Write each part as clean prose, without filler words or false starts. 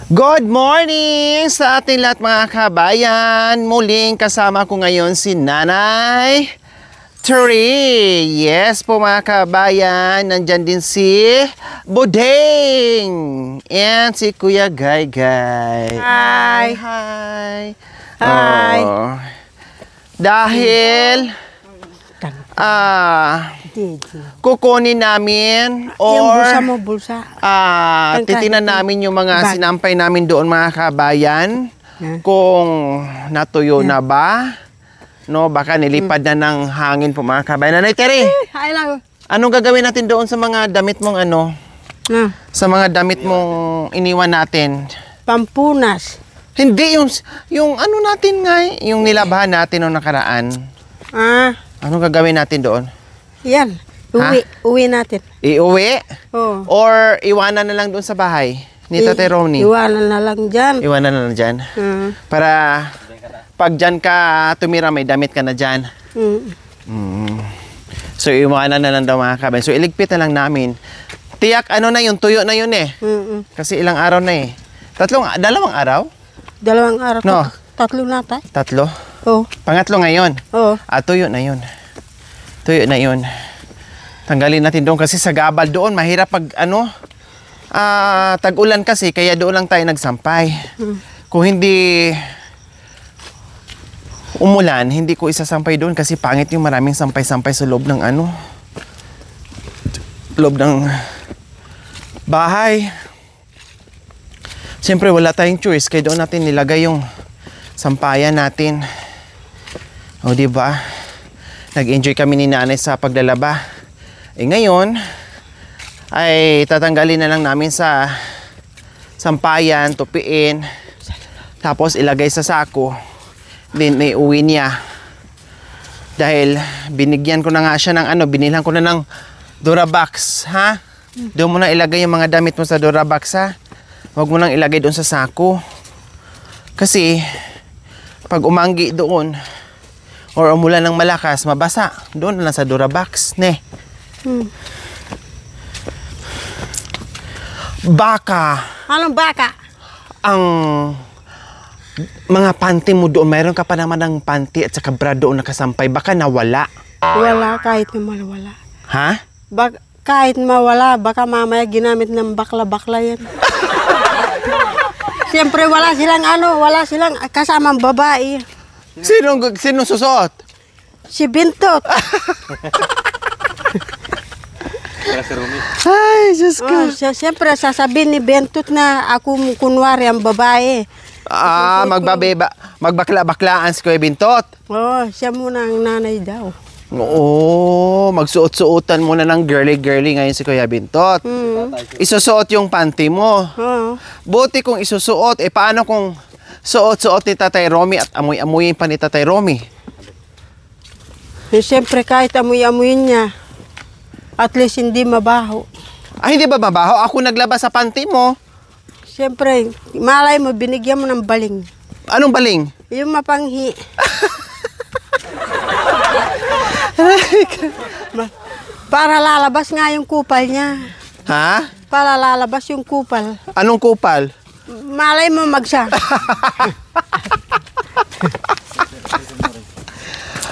Good morning sa ating lahat mga kabayan. Muling kasama ko ngayon si Nanay Tree. Yes po mga kabayan, nandyan din si Budeng and si Kuya Gay Gay. Hi. Hi. Hi. Oh. Dahil kukunin namin or yung bulsa mo, bulsa. titinan namin yung mga sinampay namin doon mga kabayan kung natuyo na ba, no, baka nilipad na ng hangin po mga kabayan. Nanay Tere, Ay lang. anong gagawin natin doon sa mga damit mong sa mga damit mong iniwan natin? Pampunas. Hindi, yung ano natin nga, yung nilabahan natin noong nakaraan. Anong gagawin natin doon? Yan. Uwi natin. Iuwi? Oh. Or iwanan na lang doon sa bahay ni Tatay Ronnie? Iwanan na lang dyan. Iwanan na lang dyan? Para pag dyan ka tumira, may damit ka na dyan. So iwanan na lang daw mga kabayan. So iligpit na lang namin. Tiyak ano na yun, tuyo na yun eh. Kasi ilang araw na eh. Dalawang araw? Dalawang araw. No. Tatlo na tayo. Tatlo? Oh. Pangatlo ngayon? Oh. Tuyo na yun. Tuyo na yun. Tanggalin natin doon kasi sa gabal doon, mahirap pag tag-ulan kasi, kaya doon lang tayo nagsampay. Kung hindi umulan, hindi ko isasampay doon kasi pangit yung maraming sampay-sampay sa loob ng loob ng bahay. Siyempre wala tayong choice, kaya doon natin nilagay yung sampayan natin. O diba? Nag-enjoy kami ni nanay sa paglalaba. Ngayon, ay tatanggalin na lang namin sa sampayan, tupiin, tapos ilagay sa sako. Then iuwi niya. Dahil binigyan ko na nga siya ng binilhan ko na ng Durabox, ha? Doon mo na ilagay yung mga damit mo sa Durabox, ha? Huwag mo nang ilagay doon sa sako. Kasi, pag umanggi doon, or umulan ng malakas, mabasa. Doon na lang sa Durabox, ne? Baka. Anong baka? Ang mga panty mo doon, mayroon ka pa naman ng panty at saka bra doon nakasampay. Baka nawala. Wala, kahit na mawala. Ha? Kahit mawala, baka mamaya ginamit ng bakla-bakla yan. Siyempre wala silang kasamang babae. Sino susuot? Si Bintot. Ay, Diyos ko. Siyempre sasabihin ni Bintot na ako kunwari ang babae. Magbakla-baklaan si Kuya Bintot. Siya muna ang nanay daw. Oo, magsuot-suotan muna ng girly-girly ngayon si Kuya Bintot. Isusuot yung panty mo. Buti kung isusuot, paano kung suot-suot ni Tatay Romy at amoy-amoyin pa ni Tatay Romy? Siyempre kahit amoy-amoyin niya, at least hindi mabaho. Hindi ba mabaho? Ako naglabas sa panty mo. Siyempre, malay mo, binigyan mo ng baling. Anong baling? Yung mapanghi. Para lalabas nga yung kupal niya. Ha? Para lalabas yung kupal. Anong kupal? Malay mo magsa.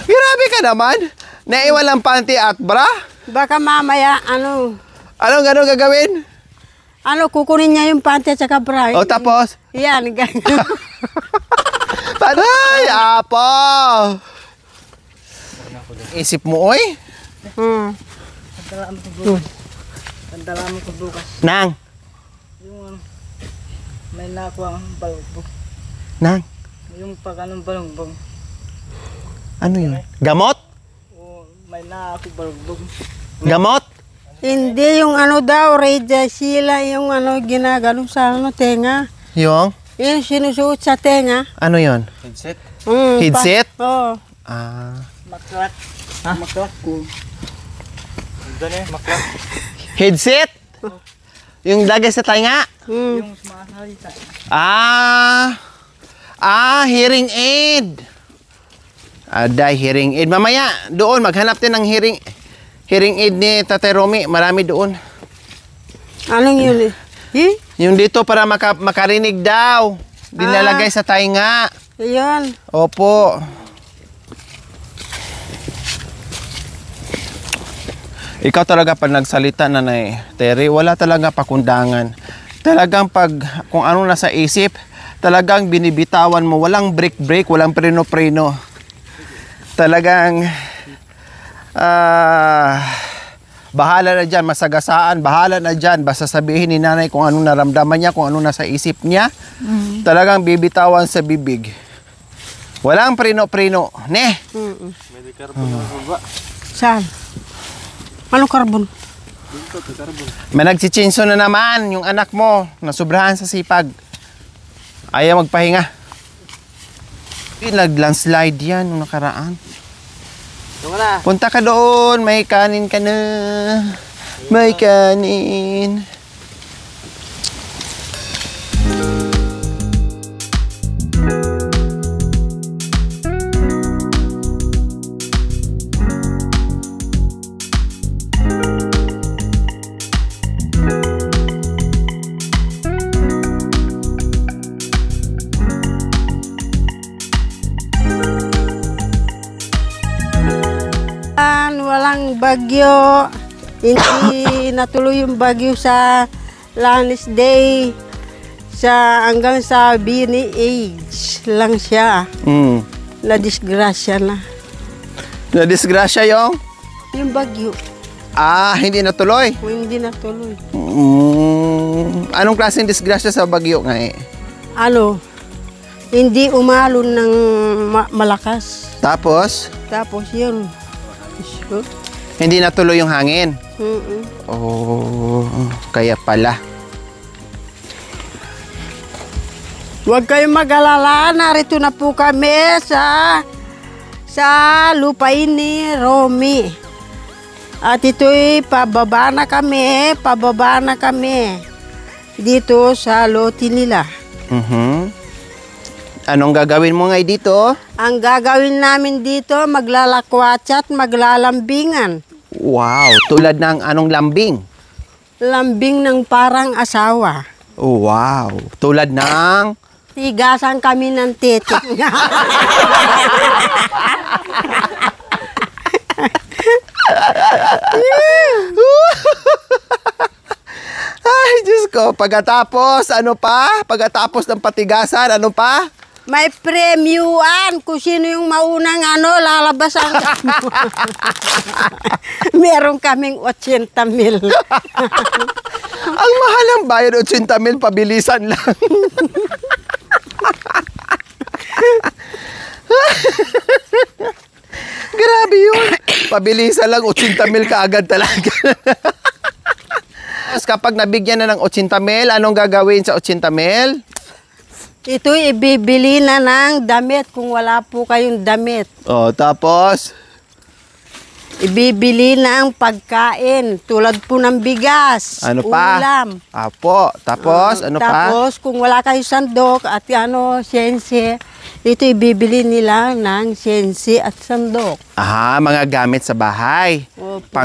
Grabe ka naman. Naiwan ang panty at bra? Baka mamaya, Anong gagawin? kukunin niya yung panty at saka bra. Tapos? Yan, ganyan. Ay, apo! Isip mo, oy? Tandala mo ko bukas. Nang? Yung may nakuha ang balugbog. Nang? Yung pag balugbog. Ano yun? Gamot? O may nakuha balugbog. Gamot? Hindi, yung daw, sila yung ginagano sa tenga. Yung? Yung sinusuot sa tenga. Ano yun? Headset? Headset? Oo. Maklat. Maklat ko. Maklat. Headset? Yung lagay sa tainga? Yung sumasalita. Hearing aid. Hearing aid. Mamaya, doon, maghanap din ng hearing aid ni Tatay Romy. Marami doon. Anong yun? Yung dito para makarinig daw. Dinalagay sa tainga. Ayun. Opo. Ikaw talaga pag nagsalita, Nanay Terry, wala talaga pakundangan. Talagang kung ano nasa isip, talagang binibitawan mo. Walang break-break, walang preno-preno. Talagang, bahala na dyan, masagasaan, bahala na dyan. Basta sabihin ni Nanay kung anong naramdaman niya, kung ano nasa isip niya. Talagang bibitawan sa bibig. Walang preno-preno. Ne? May carbon na baba. Saan? Anong karbon? May nagchichinso na naman yung anak mo. Nasubrahan sa sipag. Ayaw magpahinga. Nag-landslide yan nung nakaraan. Punta ka doon. May kanin ka na. May kanin. Walang bagyo. Hindi natuloy yung bagyo sa Lanis Day. Hanggang sa Bini Age lang siya. Na-disgrasya na. Na-disgrasya yung bagyo. Hindi natuloy? Hindi natuloy. Anong klaseng disgrasya sa bagyo nga eh? Hindi umalon ng malakas. Tapos? Tapos yun. Hindi natuloy yung hangin? Kaya pala. Huwag kayong mag-alala. Narito na po kami sa lupain ni Romy. At ito'y pababa na kami dito sa lote nila. Anong gagawin mo ngay dito? Ang gagawin namin dito, maglalakwatsa at maglalambingan. Wow, tulad ng anong lambing? Lambing ng parang asawa. Wow, tulad ng... Tigasan kami ng titik. Ay, Diyos ko, pagkatapos, ano pa? Pagkatapos ng patigasan, ano pa? May premyuan kung sino yung maunang lalabas ang meron kaming 80,000. Ang mahal ang bayad, 80,000, pabilisan lang. Grabe yun. Pabilisan lang, 80,000 kaagad talaga. Kapag nabigyan na ng 80,000, anong gagawin sa 80,000? Ito'y ibibili na ng damit kung wala po kayong damit. Tapos? Ibibili ng pagkain tulad po ng bigas, Ano pa? ulam. Apo. Tapos, ano pa? Tapos kung wala kayong sandok at siyense, ito ibibili nila ng siyense at sandok. Mga gamit sa bahay. Opo.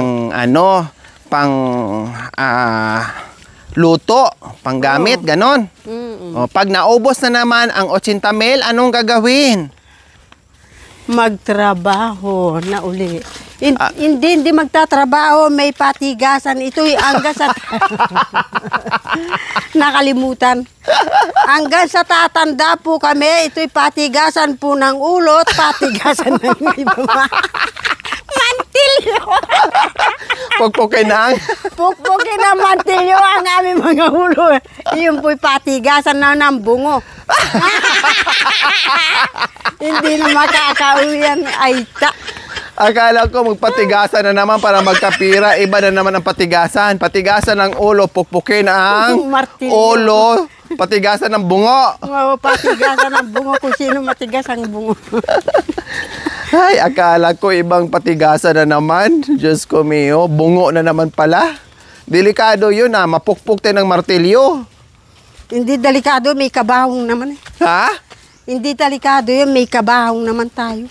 Luto, panggamit, ganon. Pag naubos na naman ang 80,000, anong gagawin? Magtrabaho na uli. Hindi magtatrabaho, may patigasan. Ito'y hanggang sa... Nakalimutan. Hanggang sa tatanda po kami, ito'y patigasan po ng ulo at patigasan ng iba. Mantilyo! Pukpukin ng mantilyo ang aming mga ulo. Iyon po'y patigasan na ng bungo. Hindi na makakauyan. Ay, Akala ko magpatigasan na naman para magkapira. Iba na naman ang patigasan. Patigasan ng ulo, pukpukin ang Martilyo. ulo, patigasan ng bungo. Patigasan ng bungo kung sino matigas ang bungo. Ay, akala ko ibang patigasan na naman. Diyos ko mio, bungo na naman pala. Delikado yun mapukpuk tayo ng martilyo. Hindi delikado, may kabahong naman eh. Ha? Hindi delikado yun, may kabahong naman tayo.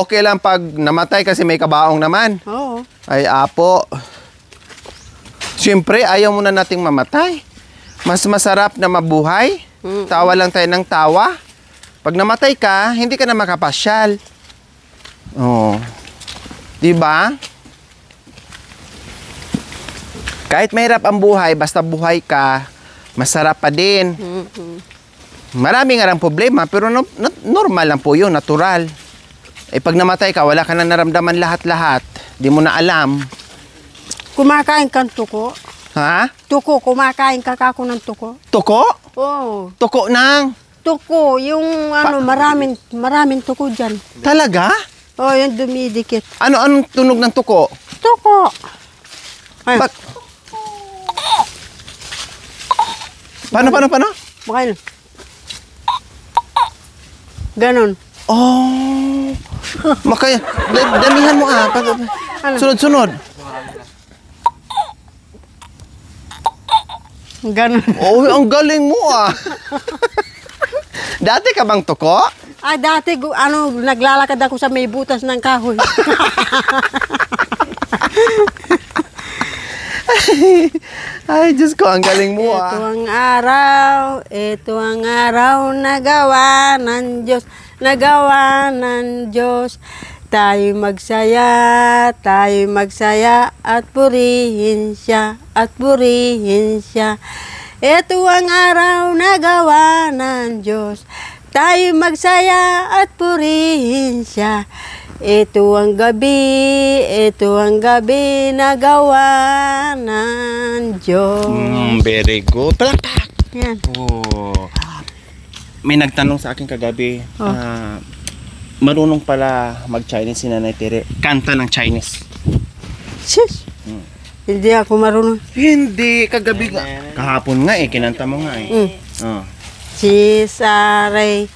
Okay lang pag namatay kasi may kabaong naman. Oo. Ay, apo. Siyempre, ayaw muna nating mamatay. Mas masarap na mabuhay. Tawa lang tayo ng tawa. Pag namatay ka, hindi ka na makapasyal. Oh. 'Di ba? Kahit mahirap ang buhay, basta buhay ka, masarap pa din. Marami nga lang problema, pero normal lang po yun, natural. Eh pag namatay ka, wala ka na naramdaman lahat-lahat. Di mo na alam. Kumakain kang tuko. Ha? Tuko, kumakain ka kako ng tuko. Tuko? Oo. Tuko nang. Tuko, yung maraming tuko dyan. Talaga? Oh, yung dumidikit. Anong tunog ng tuko? Tuko. Ay, Paano? bakain. Ganon. Oh. Damihan mo Ano? Sunod-sunod. Ganon. Oh, ang galing mo Dati ka bang tuko? Ay, dati, naglalakad ako sa may butas ng kahoy. Ay, Diyos ko, ang galing mo Ito ang araw na gawa ng Diyos, Tayo magsaya at purihin siya, Ito ang araw na gawa ng Diyos, tayo magsaya at purihin siya. Ito ang gabi na gawa ng Diyos. Very good. Palakpak! Yan. Oh. May nagtanong sa akin kagabi, marunong pala mag-Chinese si Nanay Tere. Kanta ng Chinese. Sis, hindi ako marunong. Hindi, kagabi nga. Kahapon nga kinanta mo nga Oh. Chisare,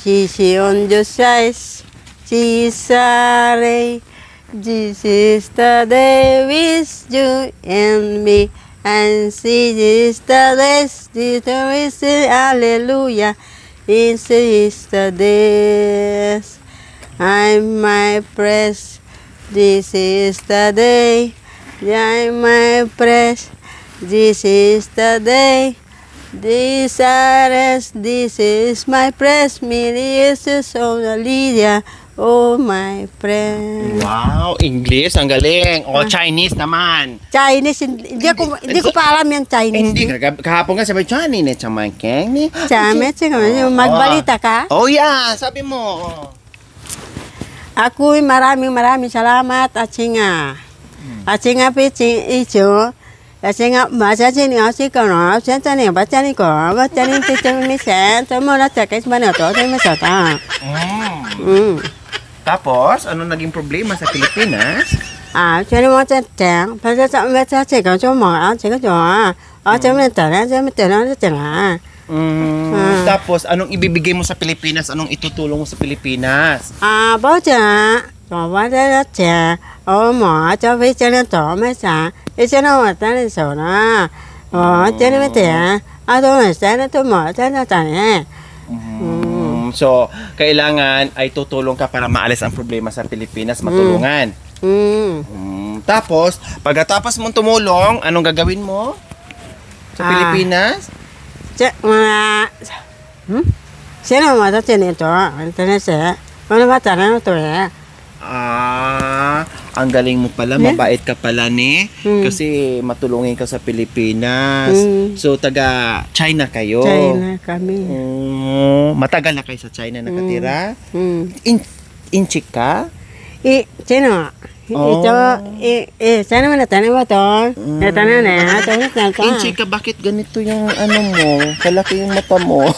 chision Diyos Chisare, this is the day with you and me. And see this the days, this is hallelujah. This is the days. I'm my praise. This is the day. I'm my praise. This is the day. This is my praise. Many is the soul of Lydia. Oh, my friend. Wow, English, ang galing. O, Chinese naman. Chinese, hindi ko pa alam yung Chinese. Hindi, kahapon nga sabi, Chinese, chamay keng ni. Magbalita ka? Oh, yeah, sabi mo. Ako'y maraming salamat at singa. At singa piching icho. At singa, masasini nga si kono, sentani, batani ko, batani tichang misen, tomo na tsakis manoto, tomo sota. Tapos, ano naging problema sa Pilipinas? Chani mo tsatang, pasasa umatsa tsika, chomo, tsika chomo. Chomo tara, Tapos, anong ibibigay mo sa Pilipinas? Anong itutulong mo sa Pilipinas? Bao cha, chomo tara cha, mo, chomo chana tomo sa, chana mo tani so na. Chani mo tara, tomo sana tomo, chana tani. So, kailangan ay tutulong ka para maalis ang problema sa Pilipinas, matulungan. Tapos, pagkatapos mong tumulong, anong gagawin mo sa Pilipinas? Sino mo ito ito? Ano ba tayo ito Ang galing mo pala, mabait ka pala ni. Kasi matulungin ka sa Pilipinas. So, taga China kayo. China kami. Matagal na kayo sa China nakatira? Inchik ka? Sino? Ito, saan naman natanong mo ito? Natanong na, Inchik ka, bakit ganito yung ano mo? Kalaki yung mata mo.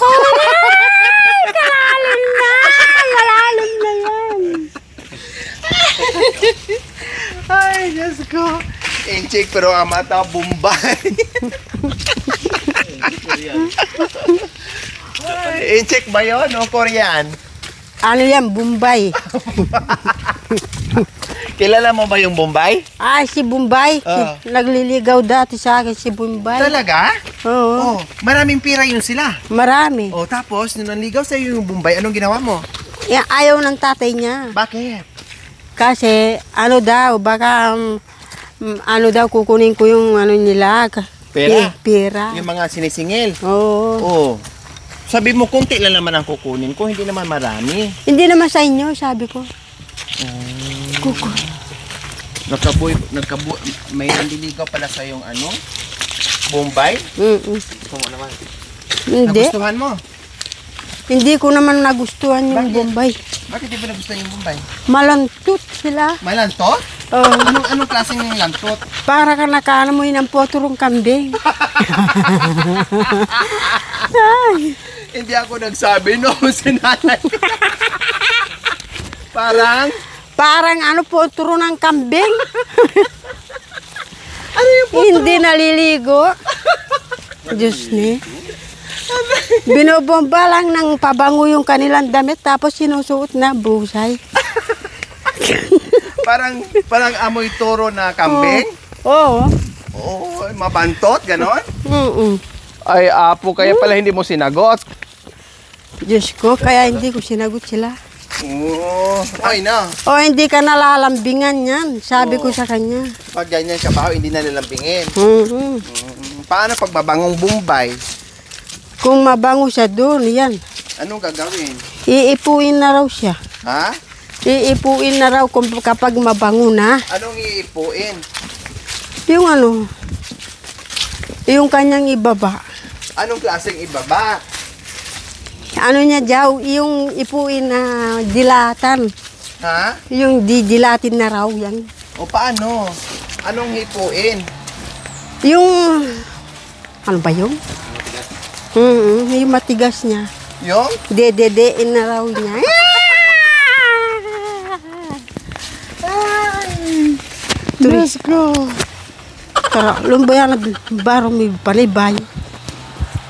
Malalim na yan. Ay, Diyos ko. Inchik, pero ang mata, Bombay. Inchik ba yun o Korean? Ano yan, Bombay. Kilala mo ba yung Bombay? Si Bombay. Nagliligaw dati sa akin si Bombay. Talaga? Oo. Maraming pira yun sila. Marami. Tapos, nung nanligaw sa'yo yung Bombay, anong ginawa mo? Ayaw ng tatay niya. Bakit? Kasi, baka ano daw, kukunin ko yung ano nila. Pera? Pera. Yung mga sinisingil. Oo. Oo. Sabi mo, konti lang naman ang kukunin ko, hindi naman marami. Hindi naman sa inyo, sabi ko. May nandiligaw pala sa yung ano? Bombay? Ito mo naman. Hindi. Nagustuhan mo? Hindi ko naman nagustuhan yung Bakit? Bombay. Bakit di ba nagustuhan yung Bombay? Malantot sila. May lantot? Oh, Anong klaseng ng lantot? para ka nakaamoy ng poturong kambing. Ay, Hindi ako nagsabi, no, si nanay. parang ano, poturo ng kambing. Ano yung Hindi naliligo. Diyos ni. Binobomba lang ng pabango yung kanilang damit tapos sinusuot na busay. parang amoy toro na kambing? Oo. Oo, mabantot, ganon? Mm-mm. Ay, apo, kaya pala hindi mo sinagot. Diyos ko, kaya hindi ko sinagot sila. Oo, ay na. O hindi ka nalalambingan yan, sabi ko sa kanya. Pag ganyan ka ba, hindi na nilambingin. Mhm. Paano pag mabangong Bombay? Kung mabango siya doon, yan. Anong gagawin? Iipuin na raw siya. Ha? Iipuin na raw kapag mabango na. Anong iipuin? Yung ano, yung kanyang ibaba. Anong klaseng ibaba? Ano niya daw, yung ipuin na dilatan. Ha? Yung didilatin na raw yan. O paano? Anong hipuin? Yung, ano ba yung? Yung matigas niya. Yung? Dededein na raw niya. Let's go. Tara, lumbayan na baro may panibay.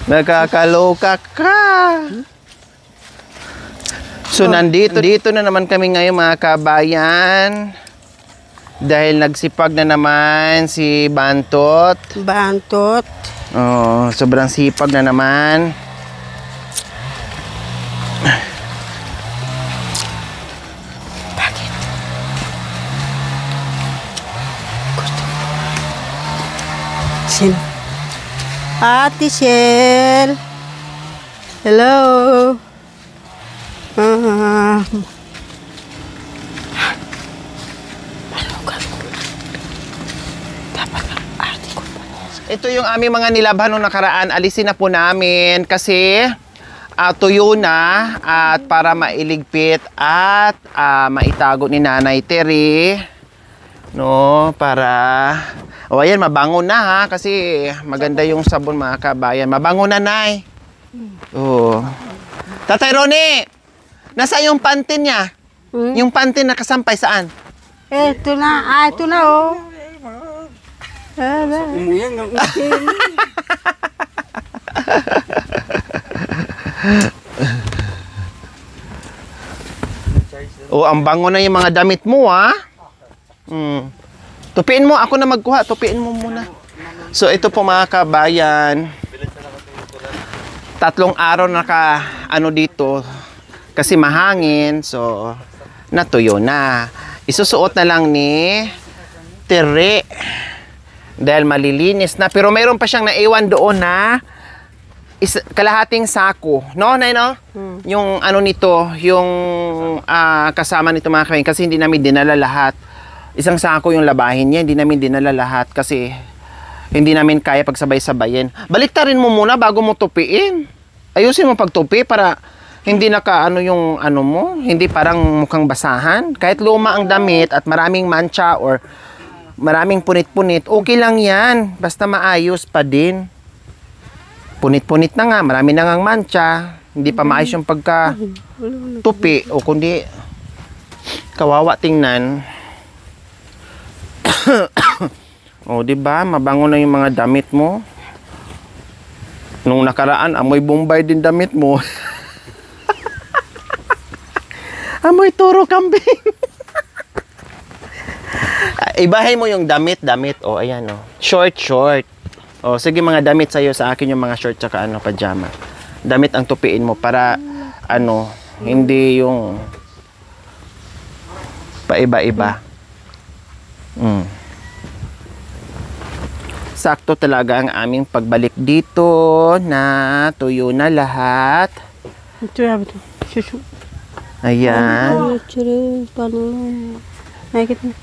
Nakakaloka ka. So nandito na naman kami ngayon mga kabayan. Dahil nagsipag na naman si Bantot. Bantot. Oh, sobrang sipag na naman. Sino? Ate Shell. Hello. Ito yung aming mga nilabhan nung nakaraan. Alisin na po namin kasi tuyo na at para mailigpit at maitago ni Nanay Terry. No, para ayan, mabango na ha kasi maganda yung sabon mga kabayan. Mabango na, Nay. Oh. Tatay Ronnie, nasa yung pantin niya? Yung pantin na kasampay saan? Ito na. Ito na oh. Umuyang ng usin. Oh, ang bango na yung mga damit mo, ha? Tupiin mo, ako na magkuha. Tupiin mo muna. So, ito po mga kabayan. 3 araw ano dito. Kasi mahangin. So, natuyo na. Isusuot na lang ni Tere. Dahil malilinis na. Pero mayroon pa siyang naiwan doon na kalahating sako. No, Nay, no? Yung ano nito, yung kasama nito mga kabayan. Kasi hindi namin dinala lahat. Isang sako yung labahin niya. Hindi namin dinala lahat kasi hindi namin kaya pagsabay-sabayin. Baliktarin mo muna bago mo tupiin. Ayusin mo pagtupi para hindi nakaano yung ano mo. Hindi parang mukhang basahan. Kahit luma ang damit at maraming mancha or maraming punit-punit, okay lang yan. Basta maayos pa din. Punit-punit na nga, marami na ngang mancha. Hindi pa maayos yung pagka-tupi. O kundi, kawawa tingnan. O, diba? Mabango na yung mga damit mo. Nung nakaraan, amoy Bombay din damit mo. Amoy toro kambing. Ibahay mo yung damit. O, ayan, o. Short. O, sige mga damit sa'yo, sa akin yung mga short tsaka ano, pajama. Damit ang tupiin mo para, ano, hindi yung paiba-iba. sakto talaga ang aming pagbalik dito na tuyo na lahat. Ito yan, ito. Susu. Ayan. Curi, paano? Nakikita na.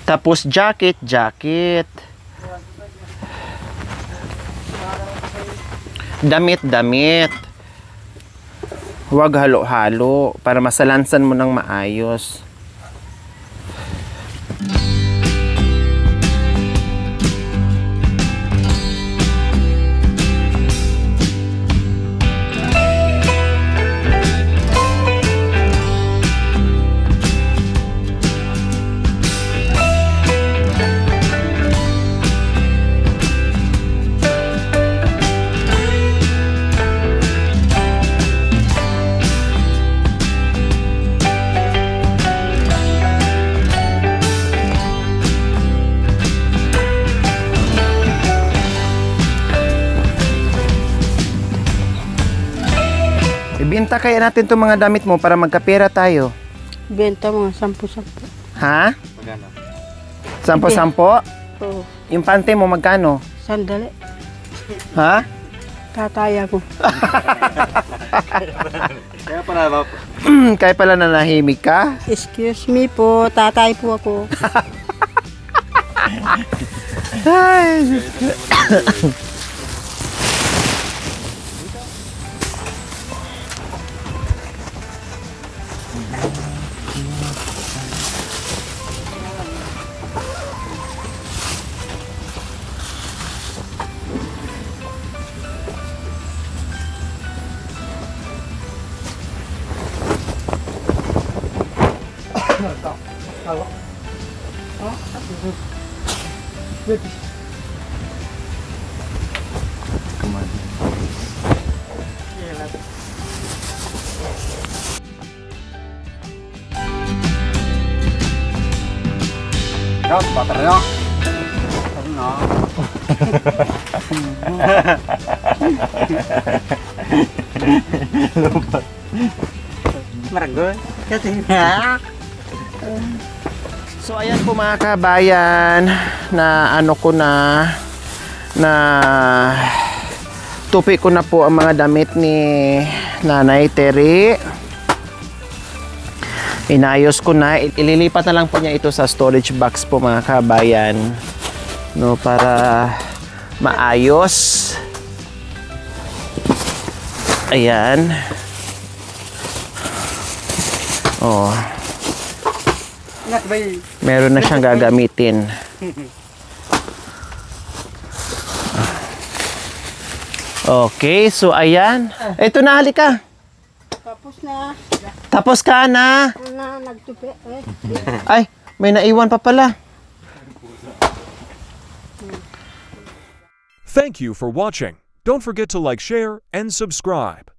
Tapos jacket. Damit. Huwag halo-halo para masalansan mo ng maayos. Ibenta kaya natin itong mga damit mo para magkapera tayo. Benta mga 10-10. Ha? Magano? 10-10? Oo. Yung pante mo magkano? Sandali. Ha? Tataya ko. Kaya pala ba? Kaya pala nanahimik ka? Excuse me po, tatay po ako. Ay, Yok, bater yok. Ano? Lupa. Maragol. Kasi so ayan po mga kabayan, na ano ko na tupi ko na po ang mga damit ni Nanay Terry. Inayos ko na, ililipat na lang po niya ito sa storage box po mga kabayan, no, para maayos. Ayan. Oh. Meron na siyang gagamitin. Okay, so ayan. Ito na, halika. Tapos na. Tapos ka na. Nagtupi. Ay, may naiwan pa pala. Thank you for watching. Don't forget to like, share, and subscribe.